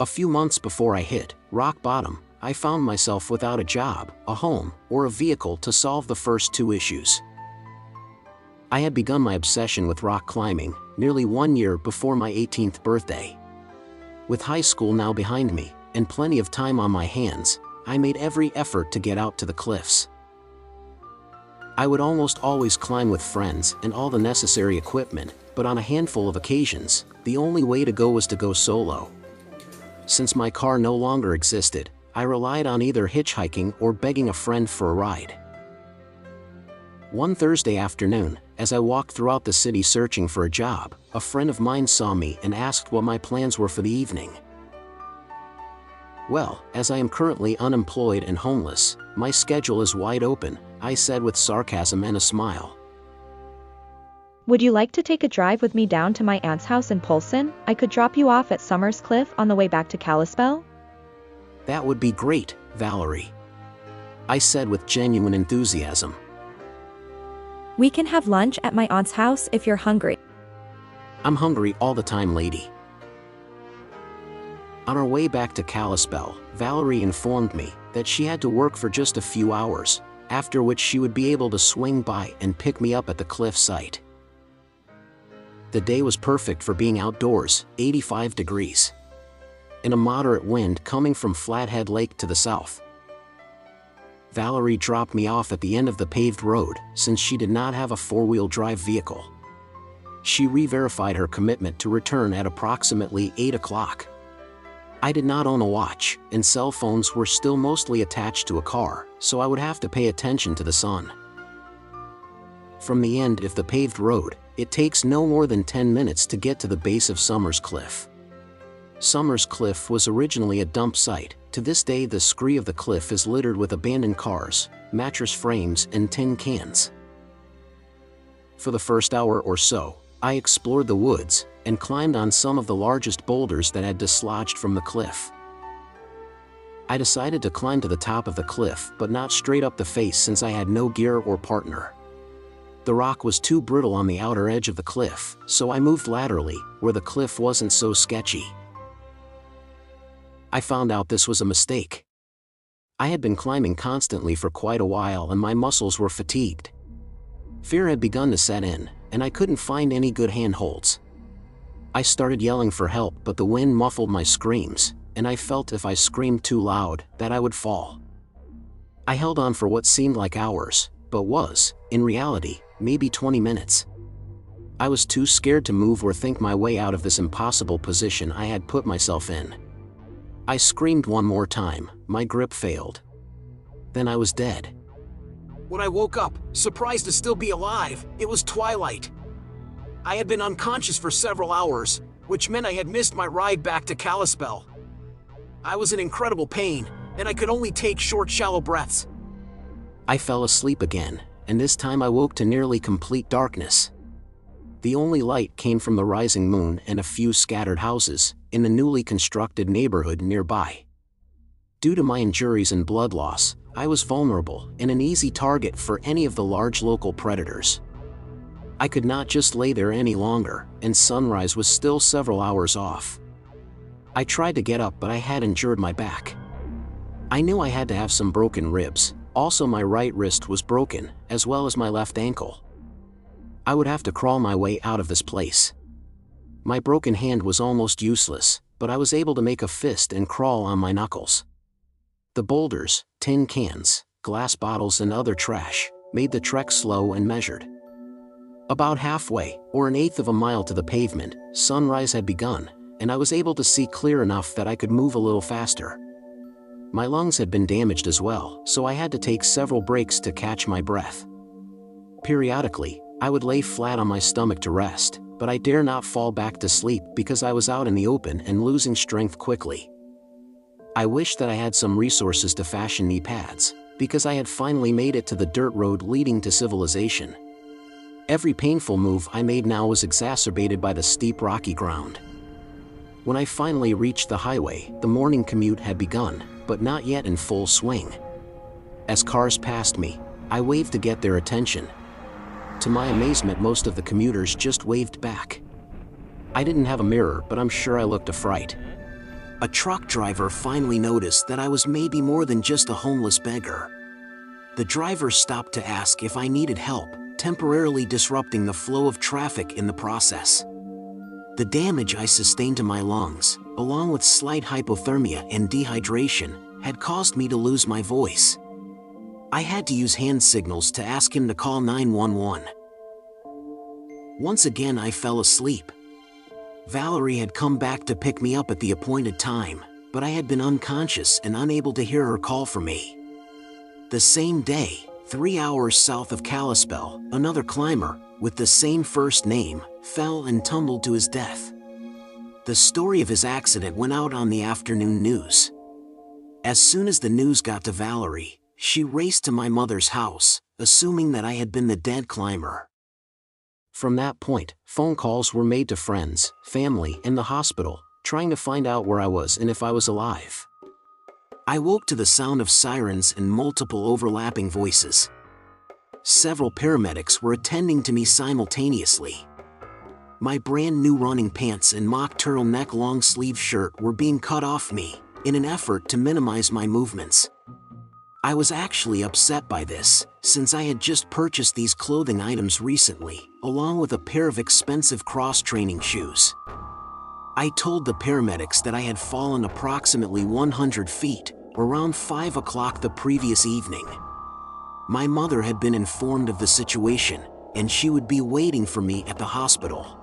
A few months before I hit rock bottom, I found myself without a job, a home, or a vehicle to solve the first two issues. I had begun my obsession with rock climbing nearly 1 year before my 18th birthday. With high school now behind me, and plenty of time on my hands, I made every effort to get out to the cliffs. I would almost always climb with friends and all the necessary equipment, but on a handful of occasions, the only way to go was to go solo. Since my car no longer existed, I relied on either hitchhiking or begging a friend for a ride. One Thursday afternoon, as I walked throughout the city searching for a job, a friend of mine saw me and asked what my plans were for the evening. "Well, as I am currently unemployed and homeless, my schedule is wide open," I said with sarcasm and a smile. Would you like to take a drive with me down to my aunt's house in Polson? I could drop you off at Summers Cliff on the way back to Kalispell. "That would be great, Valerie," I said with genuine enthusiasm. We can have lunch at my aunt's house if you're hungry. "I'm hungry all the time, lady." On our way back to Kalispell, Valerie informed me that she had to work for just a few hours, after which she would be able to swing by and pick me up at the cliff site. The day was perfect for being outdoors, 85 degrees. And a moderate wind coming from Flathead Lake to the south. Valerie dropped me off at the end of the paved road, since she did not have a four-wheel drive vehicle. She re-verified her commitment to return at approximately 8 o'clock. I did not own a watch, and cell phones were still mostly attached to a car, so I would have to pay attention to the sun. From the end of the paved road, it takes no more than 10 minutes to get to the base of Summers Cliff. Summers Cliff was originally a dump site. To this day, the scree of the cliff is littered with abandoned cars, mattress frames, and tin cans. For the first hour or so, I explored the woods and climbed on some of the largest boulders that had dislodged from the cliff. I decided to climb to the top of the cliff, but not straight up the face since I had no gear or partner. The rock was too brittle on the outer edge of the cliff, so I moved laterally, where the cliff wasn't so sketchy. I found out this was a mistake. I had been climbing constantly for quite a while and my muscles were fatigued. Fear had begun to set in, and I couldn't find any good handholds. I started yelling for help, but the wind muffled my screams, and I felt if I screamed too loud, that I would fall. I held on for what seemed like hours, but was, in reality, maybe 20 minutes. I was too scared to move or think my way out of this impossible position I had put myself in. I screamed one more time, my grip failed. Then I was dead. When I woke up, surprised to still be alive, it was twilight. I had been unconscious for several hours, which meant I had missed my ride back to Kalispell. I was in incredible pain, and I could only take short, shallow breaths. I fell asleep again, and this time I woke to nearly complete darkness. The only light came from the rising moon and a few scattered houses in the newly constructed neighborhood nearby. Due to my injuries and blood loss, I was vulnerable and an easy target for any of the large local predators. I could not just lay there any longer, and sunrise was still several hours off. I tried to get up, but I had injured my back. I knew I had to have some broken ribs. Also, my right wrist was broken, as well as my left ankle. I would have to crawl my way out of this place. My broken hand was almost useless, but I was able to make a fist and crawl on my knuckles. The boulders, tin cans, glass bottles and other trash made the trek slow and measured. About halfway, or an eighth of a mile to the pavement, sunrise had begun, and I was able to see clear enough that I could move a little faster. My lungs had been damaged as well, so I had to take several breaks to catch my breath. Periodically, I would lay flat on my stomach to rest, but I dare not fall back to sleep because I was out in the open and losing strength quickly. I wished that I had some resources to fashion knee pads, because I had finally made it to the dirt road leading to civilization. Every painful move I made now was exacerbated by the steep rocky ground. When I finally reached the highway, the morning commute had begun, but not yet in full swing. As cars passed me, I waved to get their attention. To my amazement, most of the commuters just waved back. I didn't have a mirror, but I'm sure I looked a fright. A truck driver finally noticed that I was maybe more than just a homeless beggar. The driver stopped to ask if I needed help, temporarily disrupting the flow of traffic in the process. The damage I sustained to my lungs, along with slight hypothermia and dehydration, had caused me to lose my voice. I had to use hand signals to ask him to call 911. Once again I fell asleep. Valerie had come back to pick me up at the appointed time, but I had been unconscious and unable to hear her call for me. The same day, 3 hours south of Kalispell, another climber, with the same first name, fell and tumbled to his death. The story of his accident went out on the afternoon news. As soon as the news got to Valerie, she raced to my mother's house, assuming that I had been the dead climber. From that point, phone calls were made to friends, family, and the hospital, trying to find out where I was and if I was alive. I woke to the sound of sirens and multiple overlapping voices. Several paramedics were attending to me simultaneously. My brand new running pants and mock turtleneck long sleeve shirt were being cut off me, in an effort to minimize my movements. I was actually upset by this, since I had just purchased these clothing items recently, along with a pair of expensive cross-training shoes. I told the paramedics that I had fallen approximately 100 feet, around 5 o'clock the previous evening. My mother had been informed of the situation, and she would be waiting for me at the hospital.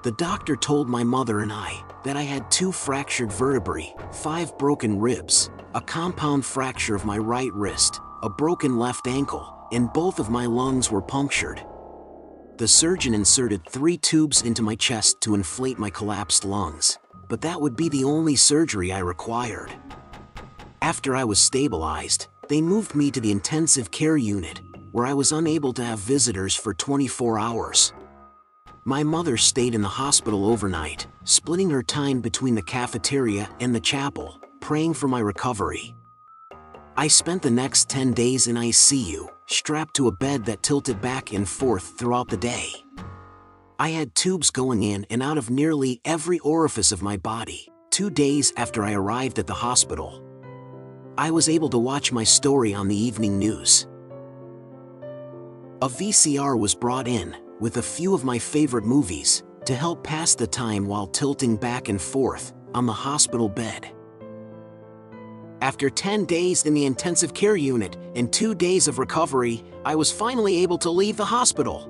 The doctor told my mother and I that I had 2 fractured vertebrae, 5 broken ribs, a compound fracture of my right wrist, a broken left ankle, and both of my lungs were punctured. The surgeon inserted 3 tubes into my chest to inflate my collapsed lungs, but that would be the only surgery I required. After I was stabilized, they moved me to the intensive care unit, where I was unable to have visitors for 24 hours. My mother stayed in the hospital overnight, splitting her time between the cafeteria and the chapel, praying for my recovery. I spent the next 10 days in ICU, strapped to a bed that tilted back and forth throughout the day. I had tubes going in and out of nearly every orifice of my body. 2 days after I arrived at the hospital, I was able to watch my story on the evening news. A VCR was brought in, with a few of my favorite movies, to help pass the time while tilting back and forth on the hospital bed. After 10 days in the intensive care unit and 2 days of recovery, I was finally able to leave the hospital.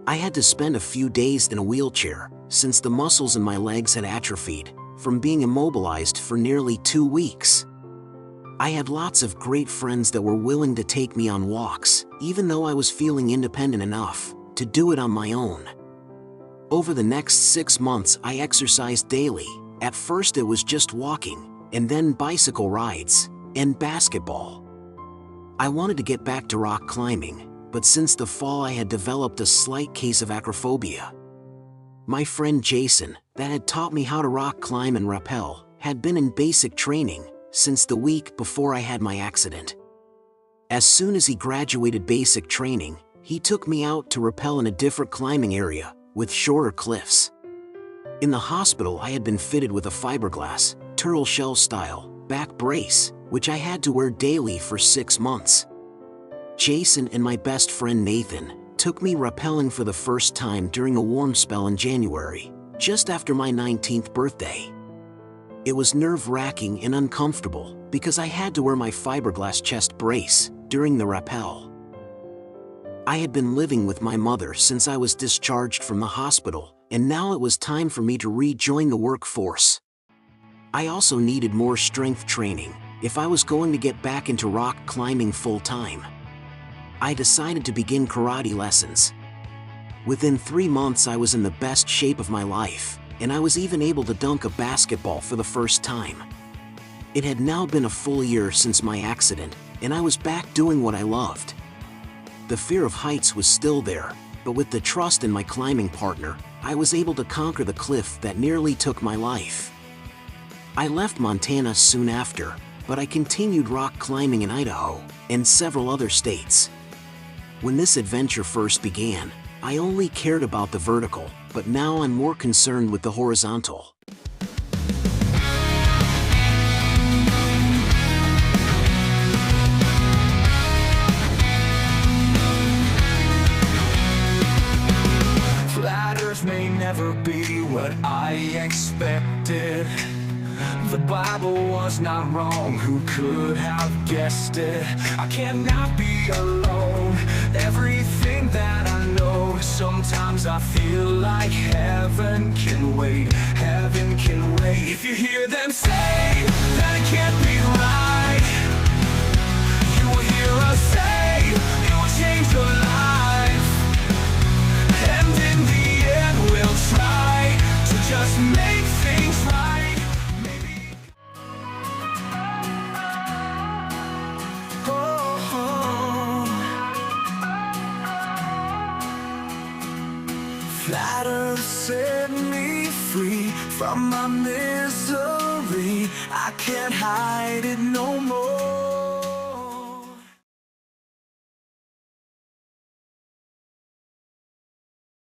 I had to spend a few days in a wheelchair, since the muscles in my legs had atrophied, from being immobilized for nearly 2 weeks. I had lots of great friends that were willing to take me on walks, even though I was feeling independent enough to do it on my own. Over the next 6 months, I exercised daily. At first it was just walking, and then bicycle rides, and basketball. I wanted to get back to rock climbing, but since the fall I had developed a slight case of acrophobia. My friend Jason, that had taught me how to rock climb and rappel, had been in basic training since the week before I had my accident. As soon as he graduated basic training, he took me out to rappel in a different climbing area, with shorter cliffs. In the hospital I had been fitted with a fiberglass, turtle shell style, back brace, which I had to wear daily for 6 months. Jason and my best friend Nathan took me rappelling for the first time during a warm spell in January, just after my 19th birthday. It was nerve-wracking and uncomfortable because I had to wear my fiberglass chest brace during the rappel. I had been living with my mother since I was discharged from the hospital, and now it was time for me to rejoin the workforce. I also needed more strength training if I was going to get back into rock climbing full-time. I decided to begin karate lessons. Within 3 months I was in the best shape of my life, and I was even able to dunk a basketball for the first time. It had now been a full year since my accident, and I was back doing what I loved. The fear of heights was still there, but with the trust in my climbing partner, I was able to conquer the cliff that nearly took my life. I left Montana soon after, but I continued rock climbing in Idaho and several other states. When this adventure first began, I only cared about the vertical, but now I'm more concerned with the horizontal. I expected. The Bible was not wrong, who could have guessed it? I cannot be alone, everything that I know. Sometimes I feel like heaven can wait, heaven can wait. If you hear them say that it can't be right, you will hear us say it will change your life. And in the end we'll try to just make things right. Flat Earth set me free from my misery. I can't hide it no more.